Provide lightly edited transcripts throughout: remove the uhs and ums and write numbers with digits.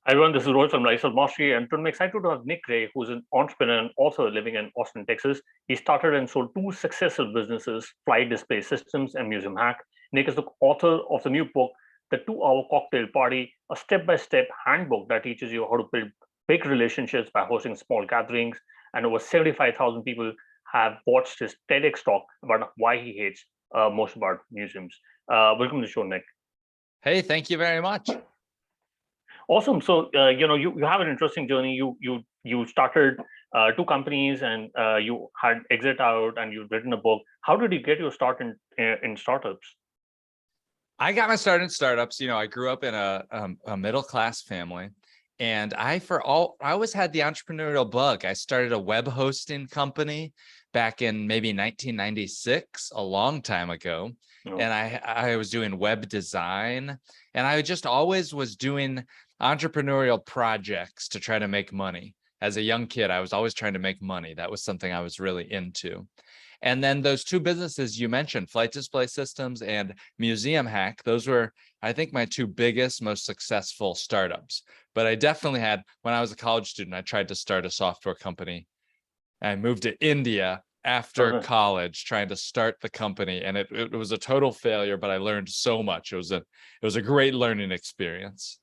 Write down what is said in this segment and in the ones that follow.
Everyone, this is Rohit from Lifestyle Mastery, and today I'm excited to have Nick Ray, who's an entrepreneur and author living in Austin, Texas. He started and sold two successful businesses, Flight Display Systems and Museum Hack. Nick is the author of the new book, The 2 Hour Cocktail Party, a step-by-step handbook that teaches you how to build big relationships by hosting small gatherings. And over 75,000 people have watched his TEDx talk about why he hates most about museums. Welcome to the show, Nick. Hey, thank you very much. Awesome. So you have an interesting journey. You started two companies and you had exit out and you've written a book. How did you get your start in startups? I got my start in startups. I grew up in a middle-class family, and I always had the entrepreneurial bug. I started a web hosting company back in maybe 1996, a long time ago. Oh. And I was doing web design, and I just always was doing entrepreneurial projects to try to make money. As a young kid, I was always trying to make money. That was something I was really into. And then those two businesses you mentioned, Flight Display Systems and Museum Hack, those were, I think, my two biggest, most successful startups. But I definitely had, when I was a college student, I tried to start a software company. I moved to India after college trying to start the company, and it was a total failure, but I learned so much. It was a great learning experience.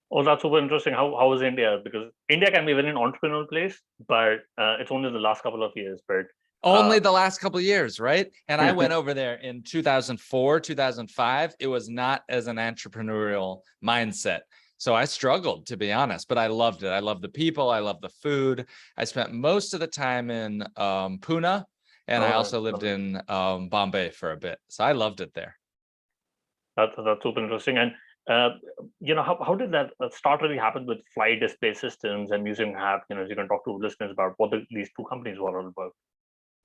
Oh, that's super interesting. How was India? Because India can be a very entrepreneurial place, but it's only the last couple of years. But only the last couple of years, right? And I went over there in 2004, 2005. It was not as an entrepreneurial mindset. So I struggled, to be honest, but I loved it. I loved the people. I loved the food. I spent most of the time in Pune, and I also lived in Bombay for a bit. So I loved it there. That's super interesting. And how did that start really happen with Flight Display Systems and Museum Hack? You can talk to listeners about what these two companies were all about.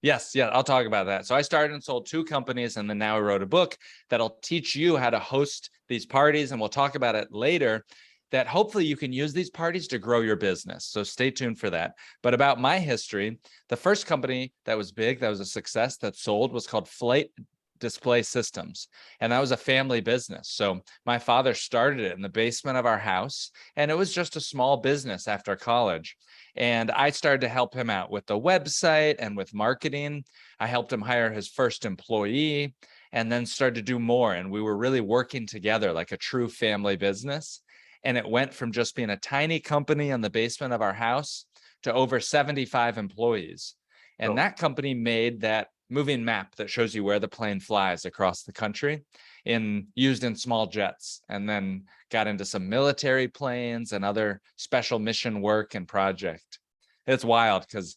Yes, yeah, I'll talk about that. So I started and sold two companies, and then now I wrote a book that'll teach you how to host these parties, and we'll talk about it later, that hopefully you can use these parties to grow your business. So stay tuned for that. But about my history, the first company that was big, that was a success, that sold, was called Flight Display Systems. And that was a family business. So my father started it in the basement of our house, and it was just a small business after college. And I started to help him out with the website and with marketing. I helped him hire his first employee and then started to do more. And we were really working together like a true family business. And it went from just being a tiny company in the basement of our house to over 75 employees. And that company made that moving map that shows you where the plane flies across the country used in small jets, and then got into some military planes and other special mission work and project. It's wild because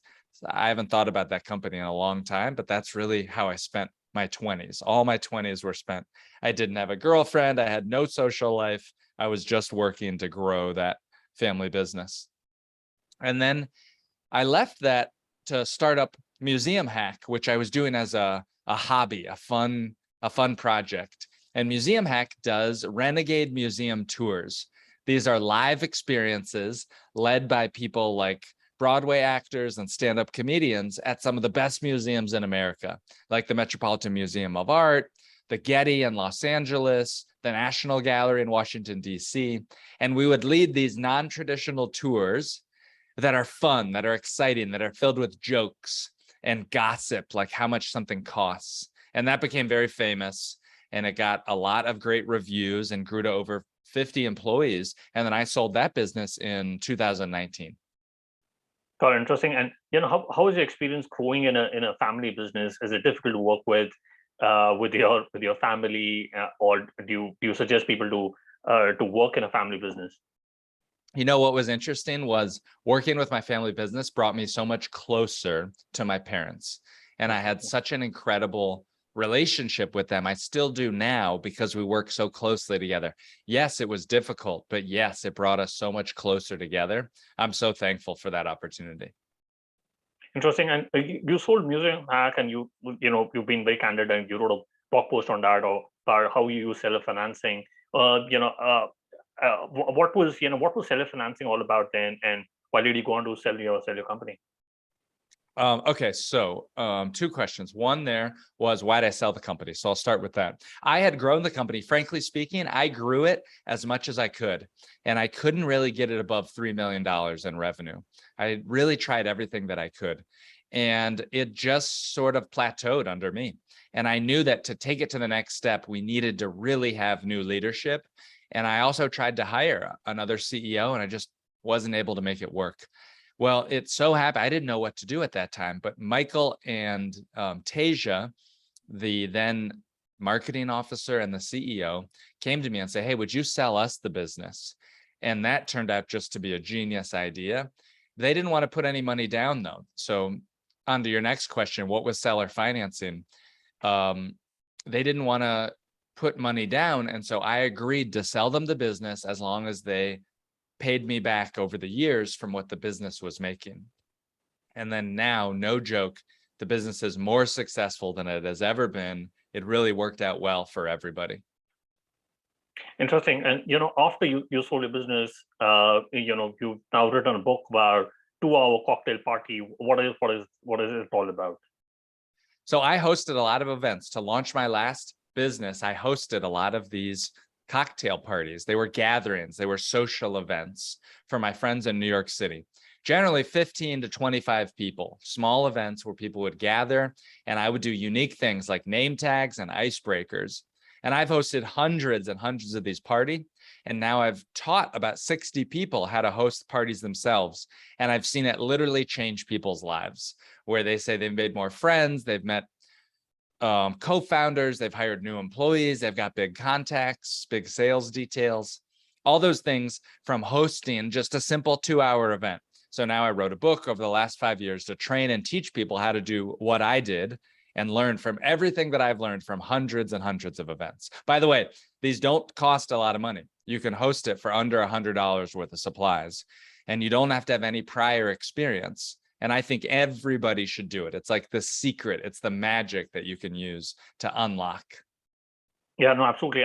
I haven't thought about that company in a long time, but that's really how I spent my 20s. All my 20s were spent. I didn't have a girlfriend. I had no social life. I was just working to grow that family business. And then I left that to start up Museum Hack, which I was doing as a hobby, a fun project. And Museum Hack does renegade museum tours. These are live experiences led by people like Broadway actors and stand-up comedians at some of the best museums in America, like the Metropolitan Museum of Art, the Getty in Los Angeles, the National Gallery in Washington, D.C. And we would lead these non-traditional tours that are fun, that are exciting, that are filled with jokes and gossip, like how much something costs. And that became very famous, and it got a lot of great reviews and grew to over 50 employees. And then I sold that business in 2019. Got interesting. And how is your experience growing in a family business? Is it difficult to work with your family, or do you suggest people to work in a family business? What was interesting was working with my family business brought me so much closer to my parents. And I had such an incredible relationship with them. I still do now because we work so closely together. Yes, it was difficult, but yes, it brought us so much closer together. I'm so thankful for that opportunity. Interesting. And you sold Museum Hack, and you've been very candid, and you wrote a blog post on that, or how you use seller financing. What was seller financing all about then, and why did you go on to sell your company? Okay, so two questions. One there was, why did I sell the company? So I'll start with that. I had grown the company. Frankly speaking, I grew it as much as I could, and I couldn't really get it above $3 million in revenue. I really tried everything that I could, and it just sort of plateaued under me. And I knew that to take it to the next step, we needed to really have new leadership. And I also tried to hire another CEO, and I just wasn't able to make it work. Well, it so happened, I didn't know what to do at that time, but Michael and Tasia, the then marketing officer and the CEO, came to me and said, hey, would you sell us the business? And that turned out just to be a genius idea. They didn't want to put any money down, though. So on to your next question, what was seller financing? They didn't want to put money down. And so I agreed to sell them the business as long as they paid me back over the years from what the business was making. And then now, no joke, the business is more successful than it has ever been. It really worked out well for everybody. Interesting. And after you sold your business, you've now written a book about 2-hour cocktail party. What is it all about? So I hosted a lot of events. To launch my last business, I hosted a lot of these cocktail parties. They were gatherings. They were social events for my friends in New York City. Generally 15 to 25 people, small events where people would gather, and I would do unique things like name tags and icebreakers. And I've hosted hundreds and hundreds of these parties, and now I've taught about 60 people how to host parties themselves. And I've seen it literally change people's lives, where they say they've made more friends, they've met co-founders, they've hired new employees, they've got big contacts, big sales details, all those things from hosting just a simple 2-hour event. So now I wrote a book over the last 5 years to train and teach people how to do what I did and learn from everything that I've learned from hundreds and hundreds of events. By the way, these don't cost a lot of money. You can host it for under $100 worth of supplies, and you don't have to have any prior experience. And I think everybody should do it. It's like the secret. It's the magic that you can use to unlock. Yeah, no, absolutely.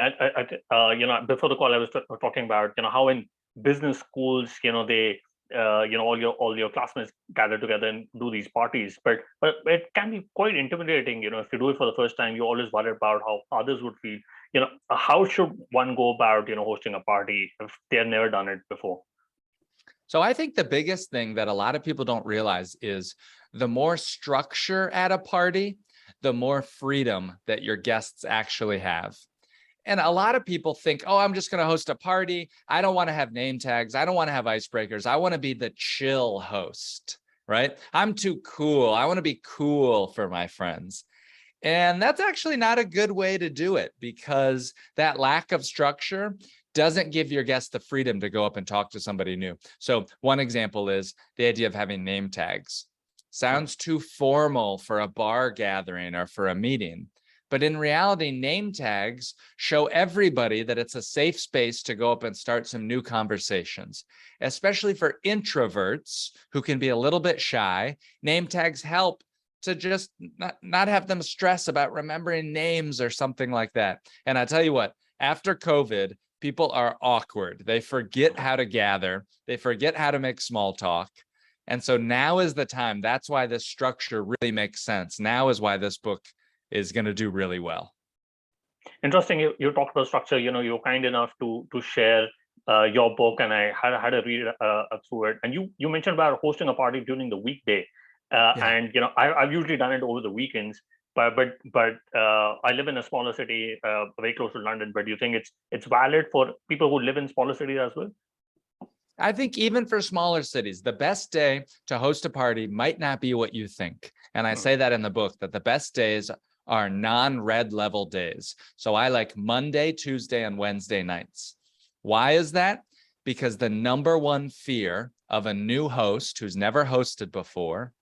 Before the call, I was talking about, how in business schools, they, all your classmates gather together and do these parties. But it can be quite intimidating, if you do it for the first time. You always worry about how others would feel. How should one go about, hosting a party if they've never done it before? So I think the biggest thing that a lot of people don't realize is the more structure at a party, the more freedom that your guests actually have. And a lot of people think, oh, I'm just going to host a party. I don't want to have name tags. I don't want to have icebreakers. I want to be the chill host, right? I'm too cool. I want to be cool for my friends. And that's actually not a good way to do it, because that lack of structure doesn't give your guests the freedom to go up and talk to somebody new. So one example is the idea of having name tags. Sounds too formal for a bar gathering or for a meeting. But in reality, name tags show everybody that it's a safe space to go up and start some new conversations, especially for introverts who can be a little bit shy. Name tags help to just not have them stress about remembering names or something like that. And I tell you what, after COVID, people are awkward. They forget how to gather. They forget how to make small talk. And so now is the time. That's why this structure really makes sense. Now is why this book is going to do really well. Interesting. You talked about structure. You're kind enough to share your book, and I had a read through it. And you mentioned about hosting a party during the weekday, and I've usually done it over the weekends. But I live in a smaller city, very close to London. But do you think it's valid for people who live in smaller cities as well? I think even for smaller cities, the best day to host a party might not be what you think. And I say that in the book, that the best days are non-red level days. So I like Monday, Tuesday, and Wednesday nights. Why is that? Because the number one fear of a new host who's never hosted before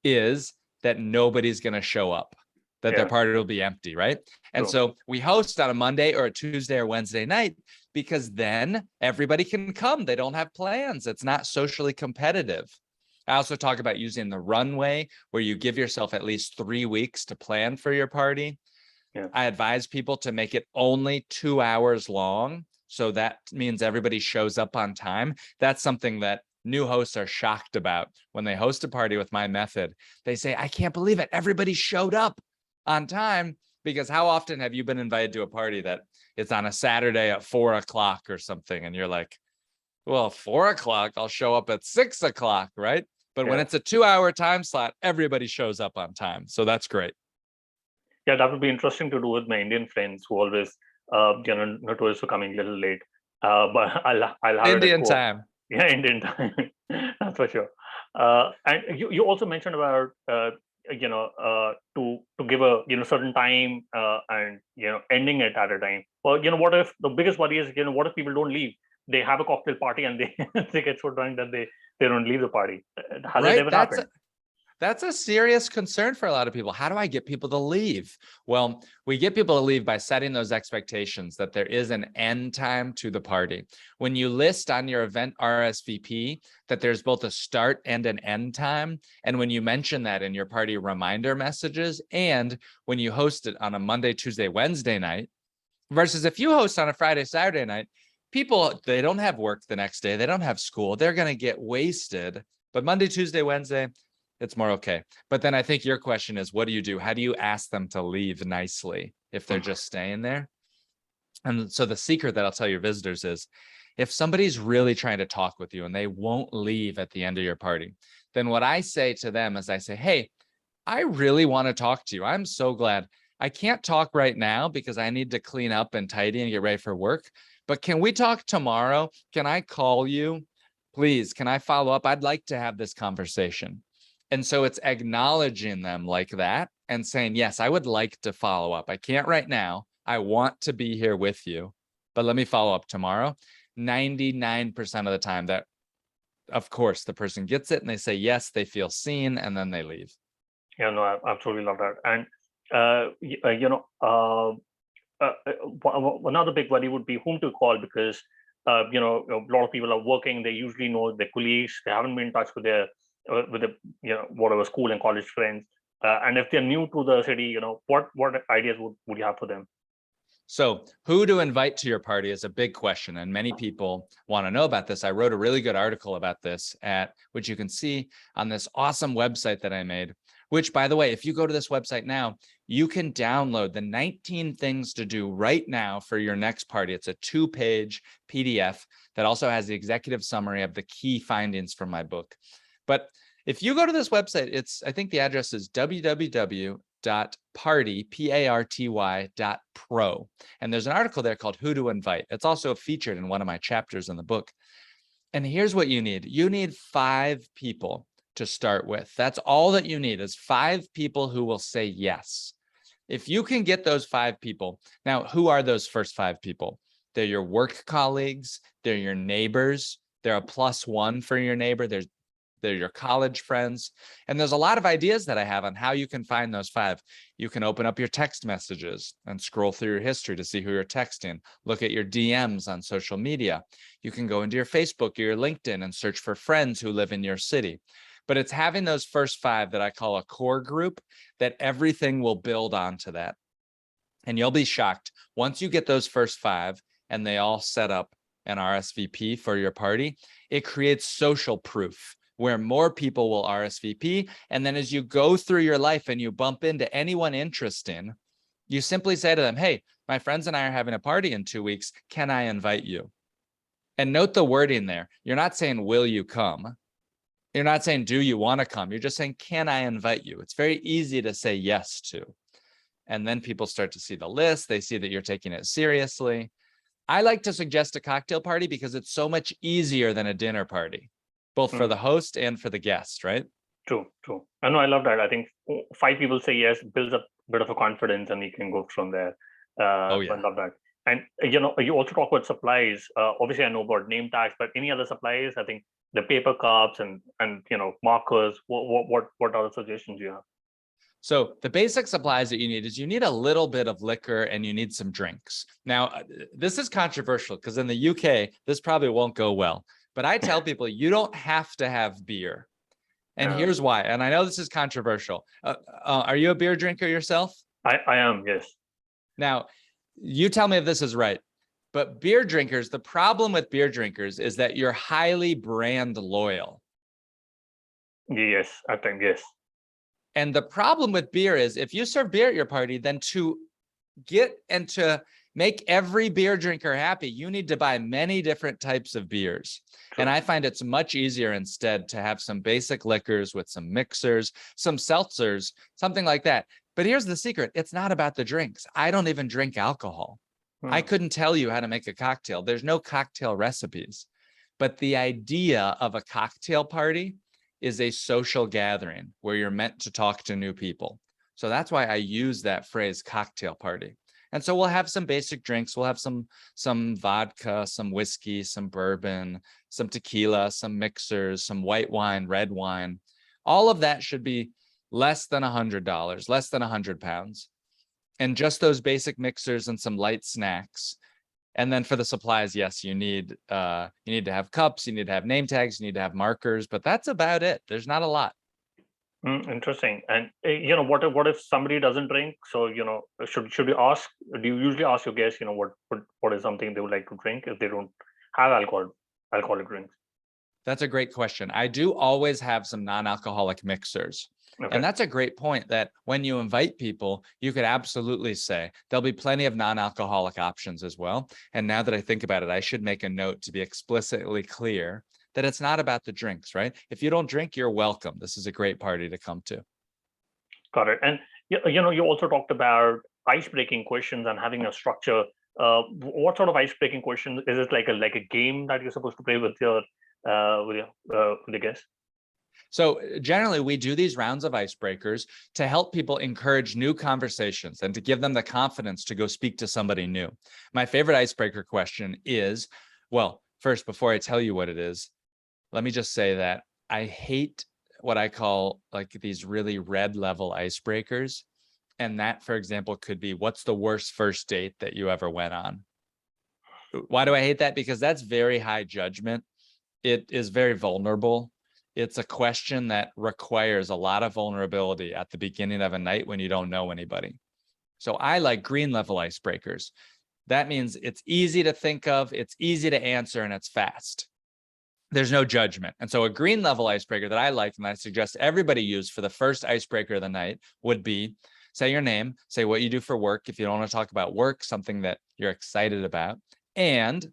is that nobody's going to show up, that their party will be empty, right? And so we host on a Monday or a Tuesday or Wednesday night, because then everybody can come. They don't have plans. It's not socially competitive. I also talk about using the runway, where you give yourself at least 3 weeks to plan for your party. I advise people to make it only 2 hours long. So that means everybody shows up on time. That's something that new hosts are shocked about when they host a party with my method. They say, I can't believe it. Everybody showed up on time. Because how often have you been invited to a party that it's on a Saturday at 4 o'clock or something? And you're like, well, 4 o'clock, I'll show up at 6 o'clock, right? But when it's a 2-hour time slot, everybody shows up on time. So that's great. Yeah, that would be interesting to do with my Indian friends who always, notorious for coming a little late. But I'll have Indian time. Yeah, Indian time. That's for sure. And you also mentioned about to give a certain time and ending it at a time. Well, what if the biggest worry is what if people don't leave? They have a cocktail party and they they get so drunk that they don't leave the party. Has it ever happened? That's a serious concern for a lot of people. How do I get people to leave? Well, we get people to leave by setting those expectations that there is an end time to the party. When you list on your event RSVP that there's both a start and an end time, and when you mention that in your party reminder messages, and when you host it on a Monday, Tuesday, Wednesday night, versus if you host on a Friday, Saturday night, people, they don't have work the next day. They don't have school. They're going to get wasted. But Monday, Tuesday, Wednesday, it's more okay. But then I think your question is, what do you do? How do you ask them to leave nicely if they're just staying there? And so the secret that I'll tell your visitors is, if somebody's really trying to talk with you and they won't leave at the end of your party, then what I say to them is I say, hey, I really want to talk to you. I'm so glad. I can't talk right now because I need to clean up and tidy and get ready for work. But can we talk tomorrow? Can I call you? Please, can I follow up? I'd like to have this conversation. And so it's acknowledging them like that and saying, yes, I would like to follow up. I can't right now. I want to be here with you, but let me follow up tomorrow. 99% of the time that, of course, the person gets it and they say, yes, they feel seen, and then they leave. Yeah, no, I absolutely love that. And, another big worry would be whom to call, because, a lot of people are working. They usually know their colleagues. They haven't been in touch with their whatever school and college friends, and if they're new to the city, what ideas would you have for them? So who to invite to your party is a big question, and many people want to know about this. I wrote a really good article about this which you can see on this awesome website that I made, which, by the way, if you go to this website now, you can download the 19 things to do right now for your next party. It's a 2-page PDF that also has the executive summary of the key findings from my book. But if you go to this website, I think the address is www.party.pro. And there's an article there called Who to Invite. It's also featured in one of my chapters in the book. And here's what you need. You need 5 people to start with. That's all that you need, is 5 people who will say yes. If you can get those 5 people, now, who are those first 5 people? They're your work colleagues. They're your neighbors. They're a +1 for your neighbor. They're your college friends. And there's a lot of ideas that I have on how you can find those 5. You can open up your text messages and scroll through your history to see who you're texting. Look at your DMs on social media. You can go into your Facebook or your LinkedIn and search for friends who live in your city. But it's having those first 5 that I call a core group, that everything will build onto that. And you'll be shocked. Once you get those first 5 and they all set up an RSVP for your party, it creates social proof where more people will RSVP. And then as you go through your life and you bump into anyone interesting, you simply say to them, hey, my friends and I are having a party in 2 weeks. Can I invite you? And note the wording there. You're not saying, will you come? You're not saying, do you want to come? You're just saying, can I invite you? It's very easy to say yes to. And then people start to see the list. They see that you're taking it seriously. I like to suggest a cocktail party because it's so much easier than a dinner party, both for the host and for the guest, right? True. I know, I love that. I think 5 people say yes, builds up a bit of a confidence, and you can go from there. Oh, yeah. I love that. And, you also talk about supplies. Obviously, I know about name tags, but any other supplies? I think the paper cups and markers. What other suggestions do you have? So the basic supplies that you need is you need a little bit of liquor and you need some drinks. Now, this is controversial because in the UK, this probably won't go well. But I tell people you don't have to have beer. And here's why. And I know this is controversial. Are you a beer drinker yourself? I am, yes. Now, you tell me if this is right. But beer drinkers, the problem with beer drinkers is that you're highly brand loyal. Yes, at times, yes. And the problem with beer is if you serve beer at your party, then to get and to make every beer drinker happy, you need to buy many different types of beers. True. And I find it's much easier instead to have some basic liquors with some mixers, some seltzers, something like that. But here's the secret. It's not about the drinks. I don't even drink alcohol. I couldn't tell you how to make a cocktail. There's no cocktail recipes. But the idea of a cocktail party is a social gathering where you're meant to talk to new people. So that's why I use that phrase cocktail party. And so we'll have some basic drinks. We'll have some vodka, some whiskey, some bourbon, some tequila, some mixers, some white wine, red wine. All of that should be less than $100, less than 100 pounds. And just those basic mixers and some light snacks. And then for the supplies, yes, you need to have cups, you need to have name tags, you need to have markers, but that's about it. There's not a lot. Interesting. And what if somebody doesn't drink? So should you ask? Do you usually ask your guests, what is something they would like to drink if they don't have alcoholic drinks? That's a great question. I do always have some non-alcoholic mixers. Okay. And that's a great point that when you invite people, you could absolutely say there'll be plenty of non-alcoholic options as well. And now that I think about it, I should make a note to be explicitly clear that it's not about the drinks, right? If you don't drink, you're welcome. This is a great party to come to. Got it. And you also talked about icebreaking questions and having a structure. What sort of icebreaking question is it? Like a game that you're supposed to play with your guests? So generally, we do these rounds of icebreakers to help people encourage new conversations and to give them the confidence to go speak to somebody new. My favorite icebreaker question is, well, first, before I tell you what it is, let me just say that I hate what I call like these really red level icebreakers. And that, for example, could be, what's the worst first date that you ever went on? Why do I hate that? Because that's very high judgment. It is very vulnerable. It's a question that requires a lot of vulnerability at the beginning of a night when you don't know anybody. So I like green level icebreakers. That means it's easy to think of, it's easy to answer, and it's fast. There's no judgment. And so a green level icebreaker that I like and I suggest everybody use for the first icebreaker of the night would be, say your name, say what you do for work. If you don't want to talk about work, something that you're excited about, and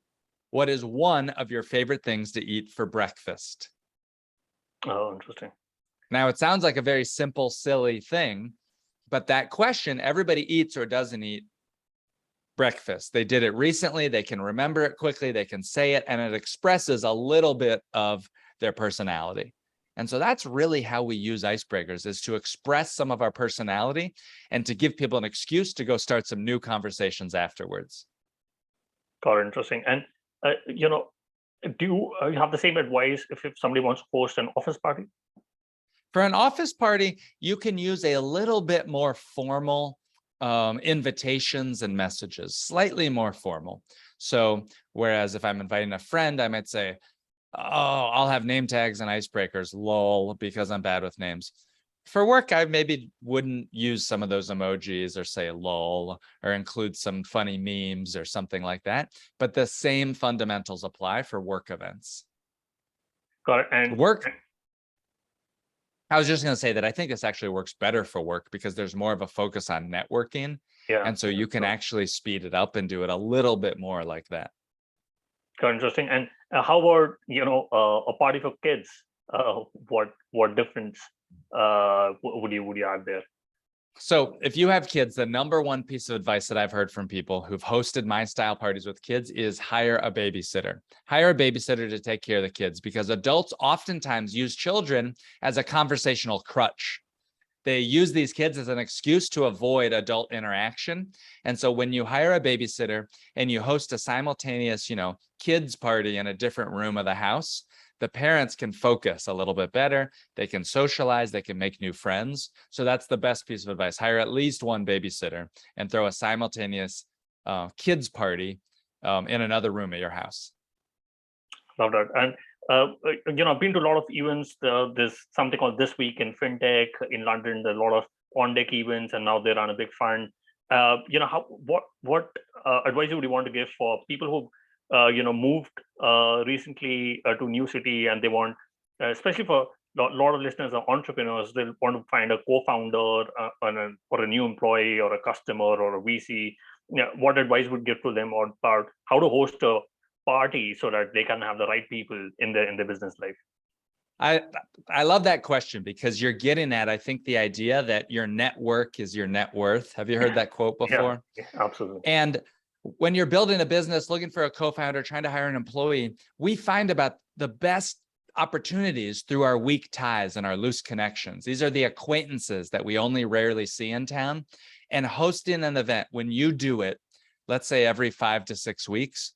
what is one of your favorite things to eat for breakfast? Oh, interesting. Now, it sounds like a very simple, silly thing, but that question, everybody eats or doesn't eat breakfast. They did it recently. They can remember it quickly. They can say it, and it expresses a little bit of their personality. And so that's really how we use icebreakers, is to express some of our personality and to give people an excuse to go start some new conversations afterwards. Got it. Interesting. And, do you have the same advice if somebody wants to host an office party? For an office party, you can use a little bit more formal invitations and messages, slightly more formal. So whereas if I'm inviting a friend, I might say, oh, I'll have name tags and icebreakers, lol, because I'm bad with names. For work, I maybe wouldn't use some of those emojis or say lol or include some funny memes or something like that. But the same fundamentals apply for work events. Got it. And I was just going to say that I think this actually works better for work because there's more of a focus on networking. Yeah. And so you can actually speed it up and do it a little bit more like that. Got interesting. And how about, a party for kids? What difference would you add there? So if you have kids, the number one piece of advice that I've heard from people who've hosted my style parties with kids is hire a babysitter. Hire a babysitter to take care of the kids, because adults oftentimes use children as a conversational crutch. They use these kids as an excuse to avoid adult interaction. And so when you hire a babysitter and you host a simultaneous, kids party in a different room of the house, the parents can focus a little bit better. They can socialize, they can make new friends. So that's the best piece of advice. Hire at least one babysitter and throw a simultaneous kids party in another room at your house. Love that. And I've been to a lot of events. There's something called This Week in FinTech in London. There's a lot of on-deck events, and now they run a big fund. What advice would you want to give for people who moved recently to new city, and they want, especially for a lot of listeners are entrepreneurs, they want to find a co-founder or a new employee or a customer or a VC. What advice would you give to them about how to host a party so that they can have the right people in their business life? I love that question, because you're getting at, I think, the idea that your network is your net worth. Have you heard that quote before? Yeah, absolutely. And when you're building a business, looking for a co-founder, trying to hire an employee, we find about the best opportunities through our weak ties and our loose connections. These are the acquaintances that we only rarely see in town. And hosting an event, when you do it, let's say every 5 to 6 weeks,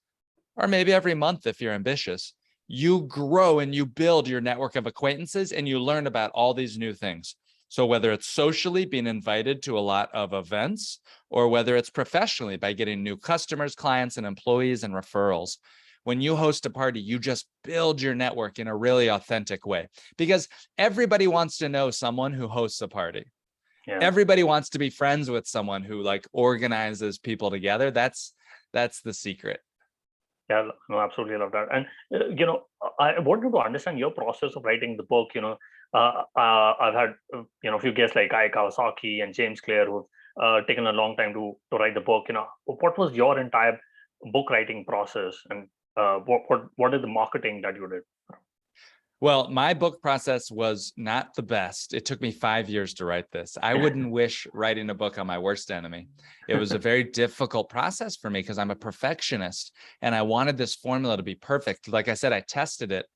or maybe every month if you're ambitious, you grow and you build your network of acquaintances and you learn about all these new things. So whether it's socially being invited to a lot of events, or whether it's professionally by getting new customers, clients, and employees and referrals, when you host a party, you just build your network in a really authentic way, because everybody wants to know someone who hosts a party. Yeah. Everybody wants to be friends with someone who organizes people together. That's the secret. Yeah, no, absolutely love that. And I wanted to understand your process of writing the book. I've had a few guests like Guy Kawasaki and James Clear who've taken a long time to write the book. What was your entire book writing process, and what is the marketing that you did? Well, my book process was not the best. It took me 5 years to write this. I wouldn't wish writing a book on my worst enemy. It was a very difficult process for me because I'm a perfectionist and I wanted this formula to be perfect. Like I said, I tested it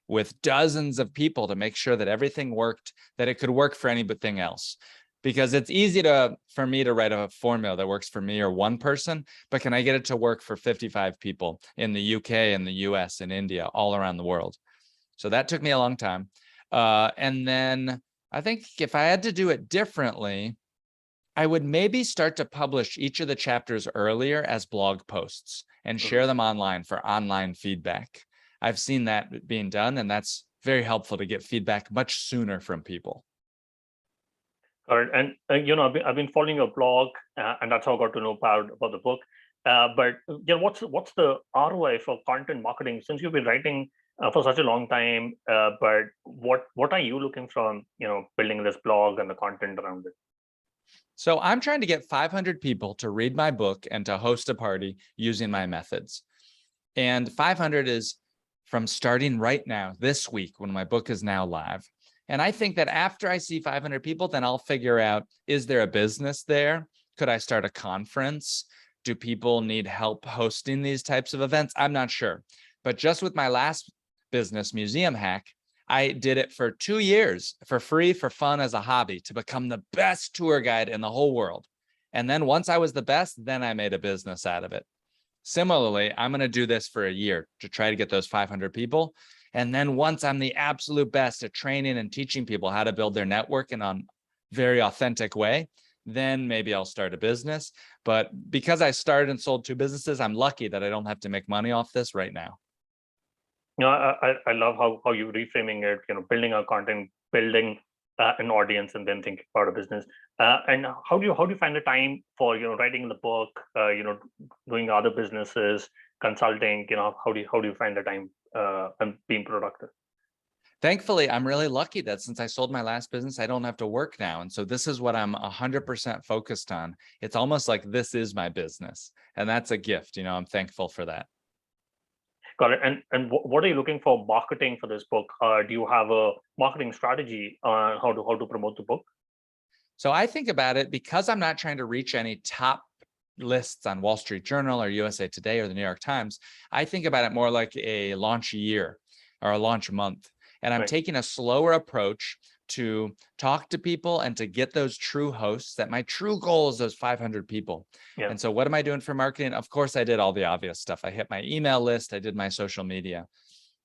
with dozens of people to make sure that everything worked, that it could work for anything else. Because it's easy for me to write a formula that works for me or one person, but can I get it to work for 55 people in the UK, in the US, in India, all around the world? So that took me a long time. And then I think if I had to do it differently, I would maybe start to publish each of the chapters earlier as blog posts and share them online for online feedback. I've seen that being done, and that's very helpful to get feedback much sooner from people. All right. And I've been following your blog, and that's how I got to know about the book. But what's the ROI for content marketing, since you've been writing for such a long time? But what are you looking from building this blog and the content around it? So I'm trying to get 500 people to read my book and to host a party using my methods. And 500 is from starting right now, this week, when my book is now live. And I think that after I see 500 people, then I'll figure out, is there a business there? Could I start a conference? Do people need help hosting these types of events? I'm not sure. But just with my last business, Museum Hack, I did it for 2 years for free, for fun, as a hobby, to become the best tour guide in the whole world. And then once I was the best, then I made a business out of it. Similarly, I'm going to do this for a year to try to get those 500 people. And then once I'm the absolute best at training and teaching people how to build their network in a very authentic way, then maybe I'll start a business. But because I started and sold 2 businesses, I'm lucky that I don't have to make money off this right now. I love how you're reframing it, building our content, building an audience, and then thinking about a business. And how do you find the time for writing the book, doing other businesses, consulting? How do you find the time and being productive? Thankfully, I'm really lucky that since I sold my last business, I don't have to work now. And so this is what I'm 100% focused on. It's almost like this is my business, and that's a gift. I'm thankful for that. Got it. And what are you looking for marketing for this book? Do you have a marketing strategy on how to promote the book? So I think about it, because I'm not trying to reach any top lists on Wall Street Journal or USA Today or the New York Times. I think about it more like a launch year or a launch month. And I'm taking a slower approach to talk to people and to get those true hosts. That my true goal is those 500 people. Yeah. And so what am I doing for marketing? Of course, I did all the obvious stuff. I hit my email list. I did my social media.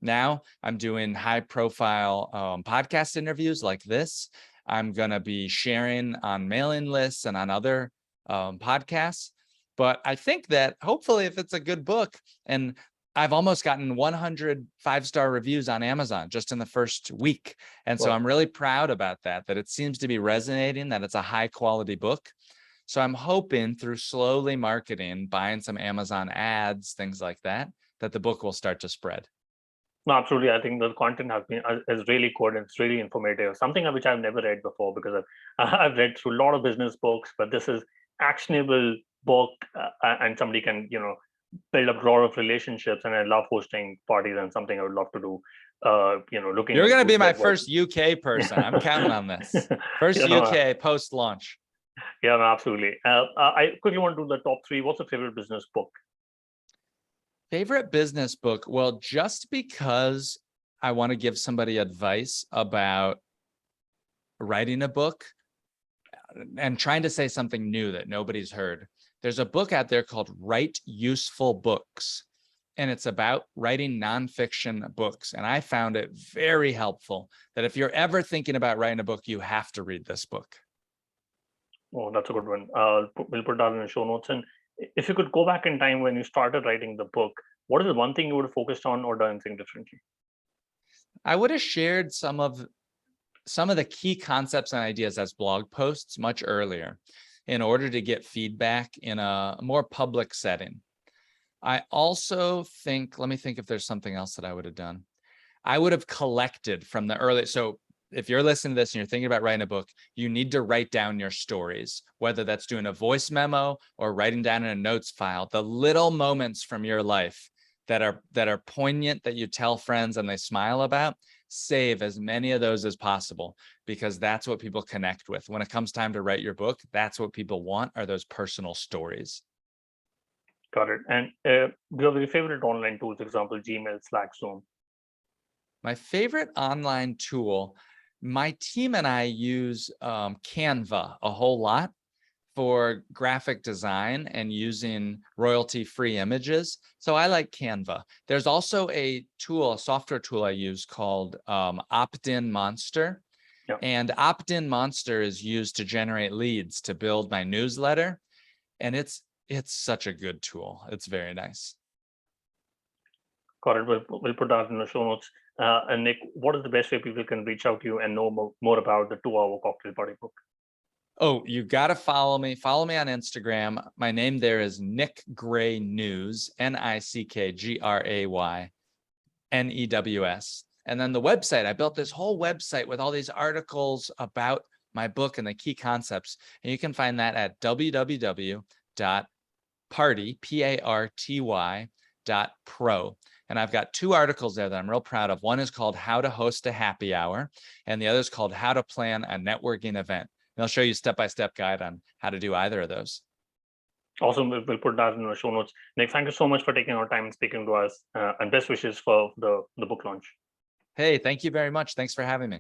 Now I'm doing high profile podcast interviews like this. I'm going to be sharing on mailing lists and on other podcasts. But I think that hopefully, if it's a good book, and I've almost gotten 100 5-star reviews on Amazon just in the first week. And so I'm really proud about that it seems to be resonating, that it's a high quality book. So I'm hoping through slowly marketing, buying some Amazon ads, things like that, that the book will start to spread. No, absolutely. I think the content is really good and it's really informative. Something which I've never read before because I've read through a lot of business books, but this is actionable book, and somebody can build up a lot of relationships. And I love hosting parties and something I would love to do. Looking You're going to into be my first UK person. I'm counting on this. First UK post launch. Yeah, no, absolutely. I quickly want to do the top three. What's your favorite business book? Favorite business book? Well, just because I want to give somebody advice about writing a book and trying to say something new that nobody's heard, there's a book out there called Write Useful Books, and it's about writing nonfiction books. And I found it very helpful that if you're ever thinking about writing a book, you have to read this book. Oh, that's a good one. We'll put that in the show notes. And if you could go back in time when you started writing the book, what is the one thing you would have focused on or done anything differently? I would have shared some of the key concepts and ideas as blog posts much earlier in order to get feedback in a more public setting. I also think, let me think if there's something else that I would have done. I would have collected from the early, so if you're listening to this and you're thinking about writing a book, you need to write down your stories, whether that's doing a voice memo or writing down in a notes file, the little moments from your life that are poignant that you tell friends and they smile about. Save as many of those as possible, because that's what people connect with. When it comes time to write your book, that's what people want, are those personal stories. Got it. And do you have your favorite online tools, example, Gmail, Slack, Zoom? My favorite online tool, my team and I use Canva a whole lot for graphic design and using royalty-free images. So I like Canva. There's also a software tool I use called Opt-in Monster. Yeah. And Opt-in Monster is used to generate leads to build my newsletter. And it's such a good tool. It's very nice. Got it. We'll put that in the show notes. And Nick, what is the best way people can reach out to you and know more about the 2-Hour Cocktail Party book? Oh, you got to follow me. Follow me on Instagram. My name there is Nick Gray News, NickGrayNews. And then the website, I built this whole website with all these articles about my book and the key concepts. And you can find that at www.party.pro. And I've got 2 articles there that I'm real proud of. One is called How to Host a Happy Hour, and the other is called How to Plan a Networking Event. And I'll show you a step-by-step guide on how to do either of those. Awesome. We'll put that in the show notes. Nick, thank you so much for taking our time and speaking to us, and best wishes for the book launch. Hey, thank you very much. Thanks for having me.